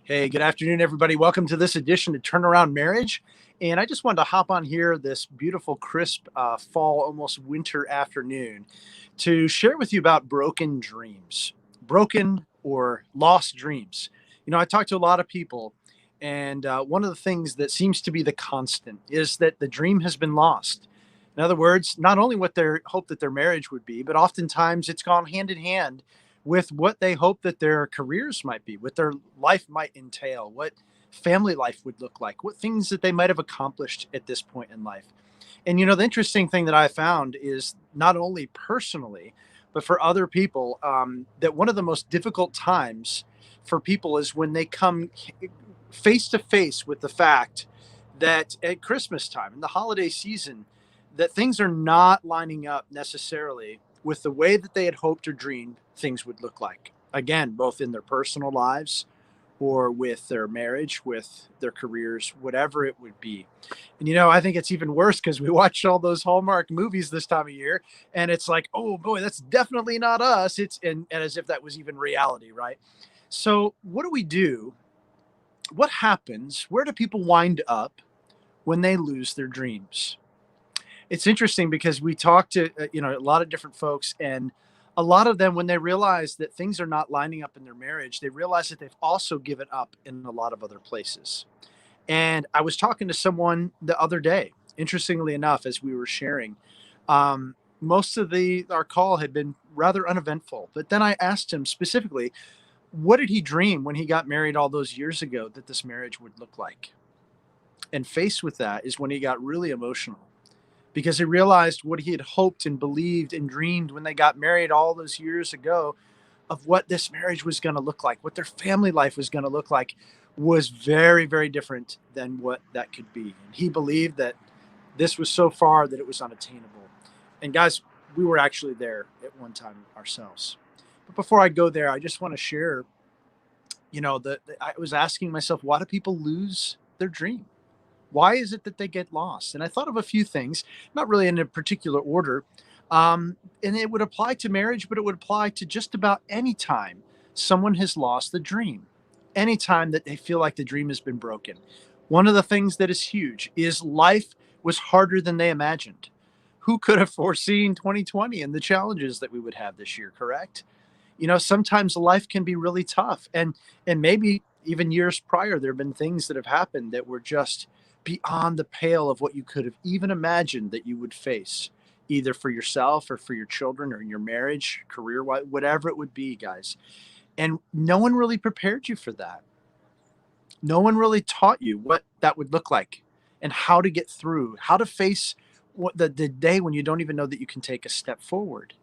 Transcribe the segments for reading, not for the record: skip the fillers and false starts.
Hey, good afternoon, everybody. Welcome to this edition of Turnaround Marriage. And I just wanted to hop on here this beautiful, crisp fall, almost winter afternoon to share with you about broken dreams, broken or lost dreams. I talk to a lot of people, and one of the things that seems to be the constant is that the dream has been lost. In other words, not only what they hope that their marriage would be, but oftentimes it's gone hand in hand with what they hope that their careers might be, what their life might entail, what family life would look like, what things that they might have accomplished at this point in life. And the interesting thing that I found is not only personally, but for other people, that one of the most difficult times for people is when they come face to face with the fact that at Christmas time, in the holiday season, that things are not lining up necessarily with the way that they had hoped or dreamed things would look like. Again, both in their personal lives or with their marriage, with their careers, whatever it would be. And I think it's even worse because we watch all those Hallmark movies this time of year, and it's like, oh boy, that's definitely not us. And as if that was even reality, right? So, what do we do? What happens? Where do people wind up when they lose their dreams? It's interesting because we talk to a lot of different folks, and a lot of them, when they realize that things are not lining up in their marriage, they realize that they've also given up in a lot of other places. And I was talking to someone the other day, interestingly enough, as we were sharing. Most of the our call had been rather uneventful, but then I asked him specifically, what did he dream when he got married all those years ago that this marriage would look like? And faced with that is when he got really emotional because he realized what he had hoped and believed and dreamed when they got married all those years ago of what this marriage was going to look like, what their family life was going to look like, was very, very different than what that could be. And he believed that this was so far that it was unattainable. And guys, we were actually there at one time ourselves. But before I go there, I just want to share, that I was asking myself, why do people lose their dream? Why is it that they get lost? And I thought of a few things, not really in a particular order. And it would apply to marriage, but it would apply to just about any time someone has lost the dream, any time that they feel like the dream has been broken. One of the things that is huge is life was harder than they imagined. Who could have foreseen 2020 and the challenges that we would have this year, correct? Sometimes life can be really tough. And maybe even years prior, there have been things that have happened that were just beyond the pale of what you could have even imagined that you would face, either for yourself or for your children or in your marriage, career, whatever it would be, guys. And no one really prepared you for that. No one really taught you what that would look like and how to get through, how to face the day when you don't even know that you can take a step forward,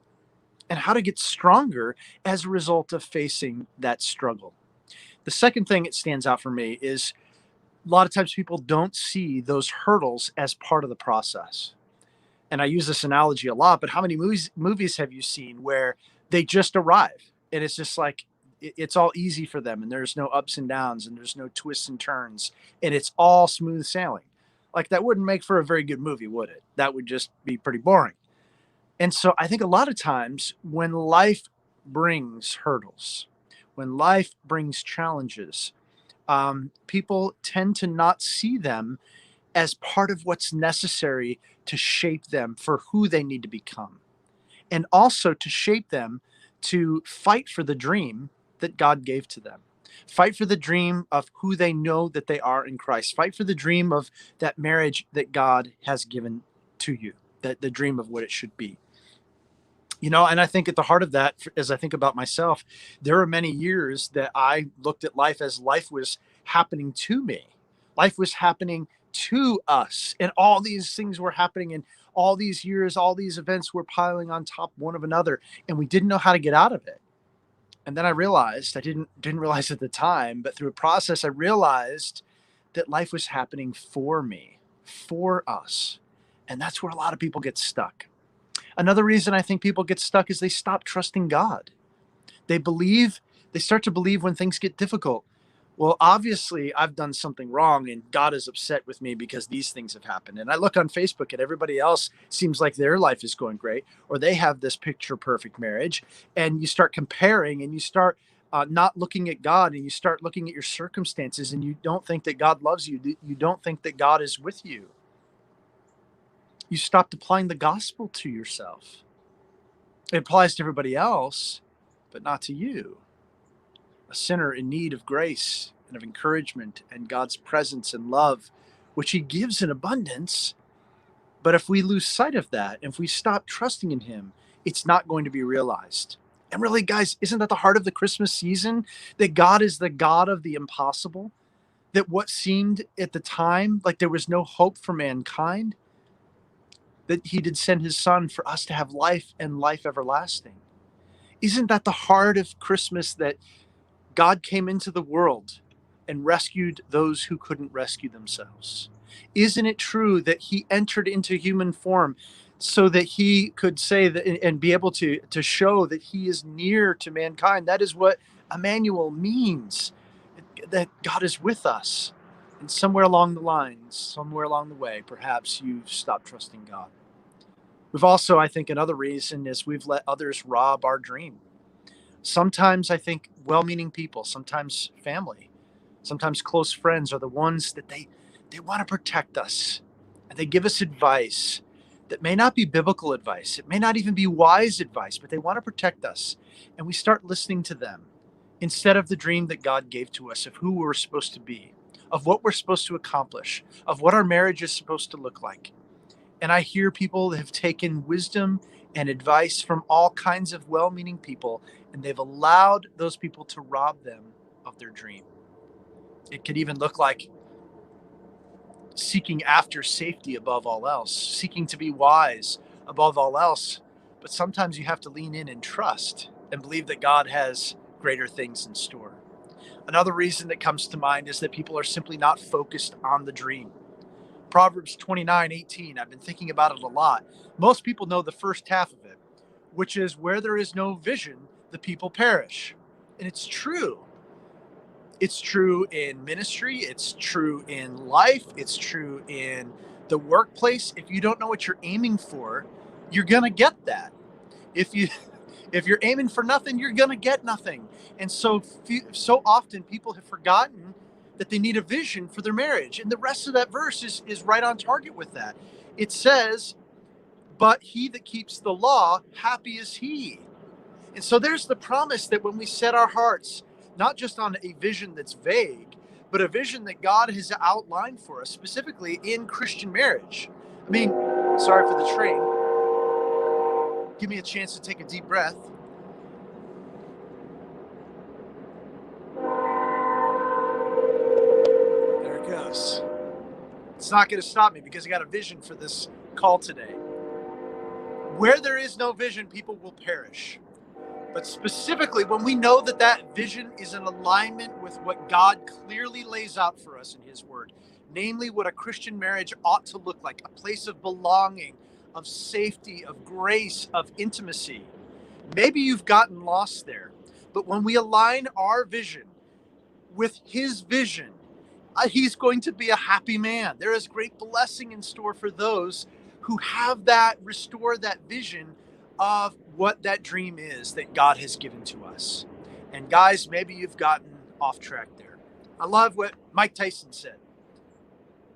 and how to get stronger as a result of facing that struggle. The second thing that stands out for me is a lot of times people don't see those hurdles as part of the process. And I use this analogy a lot, but how many movies have you seen where they just arrive and it's just like it's all easy for them and there's no ups and downs and there's no twists and turns and it's all smooth sailing? Like that wouldn't make for a very good movie, would it? That would just be pretty boring. And so I think a lot of times when life brings hurdles, when life brings challenges, people tend to not see them as part of what's necessary to shape them for who they need to become, and also to shape them to fight for the dream that God gave to them. Fight for the dream of who they know that they are in Christ. Fight for the dream of that marriage that God has given to you, that the dream of what it should be. And I think at the heart of that, as I think about myself, there are many years that I looked at life as life was happening to me. Life was happening to us. And all these things were happening. And all these years, all these events were piling on top one of another. And we didn't know how to get out of it. And then I realized, I didn't realize at the time, but through a process, I realized that life was happening for me, for us. And that's where a lot of people get stuck. Another reason I think people get stuck is they stop trusting God. They start to believe when things get difficult. Well, obviously, I've done something wrong and God is upset with me because these things have happened. And I look on Facebook and everybody else seems like their life is going great or they have this picture perfect marriage. And you start comparing and you start not looking at God, and you start looking at your circumstances, and you don't think that God loves you. You don't think that God is with you. You stopped applying the gospel to yourself. It applies to everybody else, but not to you, a sinner in need of grace and of encouragement and God's presence and love, which He gives in abundance. But if we lose sight of that, if we stop trusting in Him, it's not going to be realized. And really, guys, isn't that the heart of the Christmas season? That God is the God of the impossible? That what seemed at the time like there was no hope for mankind, that He did send His Son for us to have life and life everlasting. Isn't that the heart of Christmas, that God came into the world and rescued those who couldn't rescue themselves? Isn't it true that He entered into human form so that He could say that and be able to show that He is near to mankind? That is what Emmanuel means, that God is with us. And somewhere along the lines, somewhere along the way, perhaps you've stopped trusting God. We've also, I think, another reason is we've let others rob our dream. Sometimes I think well-meaning people, sometimes family, sometimes close friends are the ones that they want to protect us, and they give us advice that may not be biblical advice. It may not even be wise advice, but they want to protect us. And we start listening to them instead of the dream that God gave to us of who we're supposed to be, of what we're supposed to accomplish, of what our marriage is supposed to look like. And I hear people that have taken wisdom and advice from all kinds of well meaning people, and they've allowed those people to rob them of their dream. It could even look like seeking after safety above all else, seeking to be wise above all else. But sometimes you have to lean in and trust and believe that God has greater things in store. Another reason that comes to mind is that people are simply not focused on the dream. Proverbs 29:18. I've been thinking about it a lot. Most people know the first half of it, which is, where there is no vision, the people perish. And it's true. It's true in ministry, it's true in life, it's true in the workplace. If you don't know what you're aiming for, you're going to get that. If you if you're aiming for nothing, you're going to get nothing. And so often people have forgotten that they need a vision for their marriage. And the rest of that verse is right on target with that. It says, "But he that keeps the law, happy is he." And so there's the promise that when we set our hearts not just on a vision that's vague, but a vision that God has outlined for us, specifically in Christian marriage. I mean, sorry for the train. Give me a chance to take a deep breath. There it goes. It's not going to stop me because I got a vision for this call today. Where there is no vision, people will perish. But specifically, when we know that that vision is in alignment with what God clearly lays out for us in His Word, namely what a Christian marriage ought to look like, a place of belonging, of safety, of grace, of intimacy. Maybe you've gotten lost there. But when we align our vision with His vision, He's going to be a happy man. There is great blessing in store for those who have that, restore that vision of what that dream is that God has given to us. And guys, maybe you've gotten off track there. I love what Mike Tyson said.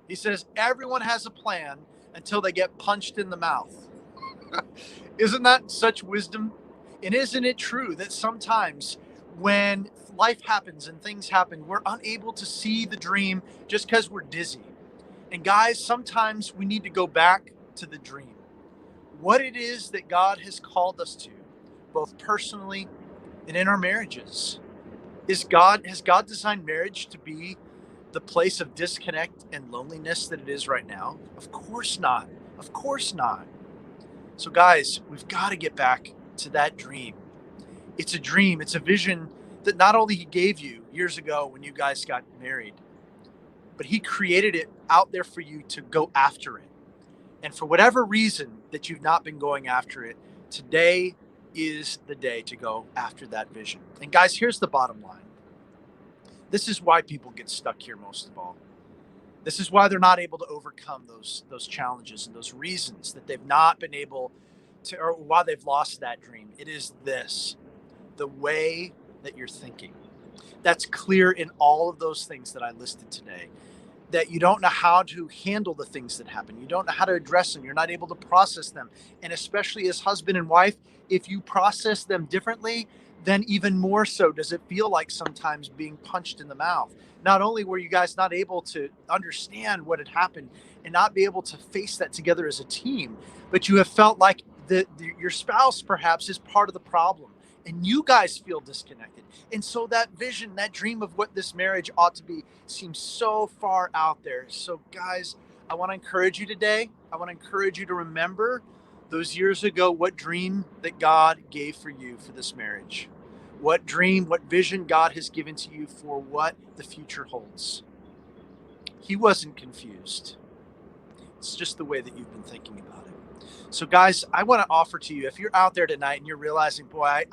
He says, everyone has a plan until they get punched in the mouth. Isn't that such wisdom? And isn't it true that sometimes when life happens and things happen, we're unable to see the dream just because we're dizzy? And guys, sometimes we need to go back to the dream. What it is that God has called us to, both personally and in our marriages. Has God designed marriage to be the place of disconnect and loneliness that it is right now? Of course not. Of course not. So guys, we've got to get back to that dream. It's a dream. It's a vision that not only He gave you years ago when you guys got married, but He created it out there for you to go after it. And for whatever reason that you've not been going after it, today is the day to go after that vision. And guys, here's the bottom line. This is why people get stuck here most of all. This is why they're not able to overcome those challenges and those reasons that they've not been able to, or why they've lost that dream. It is this: the way that you're thinking. That's clear in all of those things that I listed today. That you don't know how to handle the things that happen. You don't know how to address them. You're not able to process them. And especially as husband and wife, if you process them differently, then even more so does it feel like sometimes being punched in the mouth. Not only were you guys not able to understand what had happened and not be able to face that together as a team, but you have felt like your spouse perhaps is part of the problem and you guys feel disconnected. And so that vision, that dream of what this marriage ought to be seems so far out there. So, guys, I want to encourage you today. I want to encourage you to remember those years ago what dream that God gave for you for this marriage. What dream, what vision God has given to you for what the future holds. He wasn't confused. It's just the way that you've been thinking about it. So, guys, I want to offer to you, if you're out there tonight and you're realizing, boy,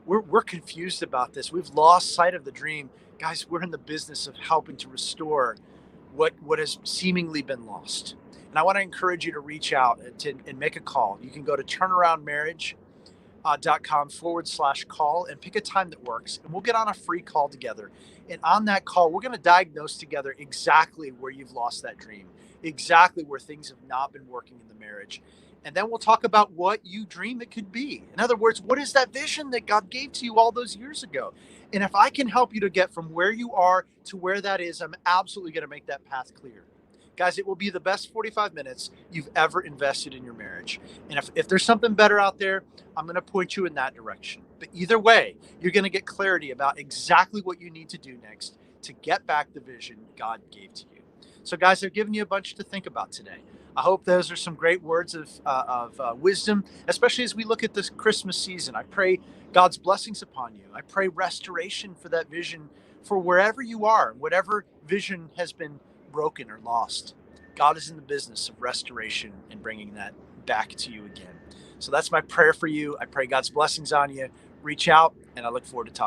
we're confused about this. We've lost sight of the dream. Guys, we're in the business of helping to restore what has seemingly been lost. And I want to encourage you to reach out and make a call. You can go to turnaroundmarriage.com/call and pick a time that works. And we'll get on a free call together. And on that call, we're going to diagnose together exactly where you've lost that dream, exactly where things have not been working in the marriage. And then we'll talk about what you dream it could be. In other words, what is that vision that God gave to you all those years ago? And if I can help you to get from where you are to where that is, I'm absolutely going to make that path clear. Guys, it will be the best 45 minutes you've ever invested in your marriage. And if there's something better out there, I'm going to point you in that direction. But either way, you're going to get clarity about exactly what you need to do next to get back the vision God gave to you. So, guys, I've given you a bunch to think about today. I hope those are some great words of wisdom, especially as we look at this Christmas season. I pray God's blessings upon you. I pray restoration for that vision for wherever you are, whatever vision has been broken or lost. God is in the business of restoration and bringing that back to you again. So that's my prayer for you. I pray God's blessings on you. Reach out, and I look forward to talking.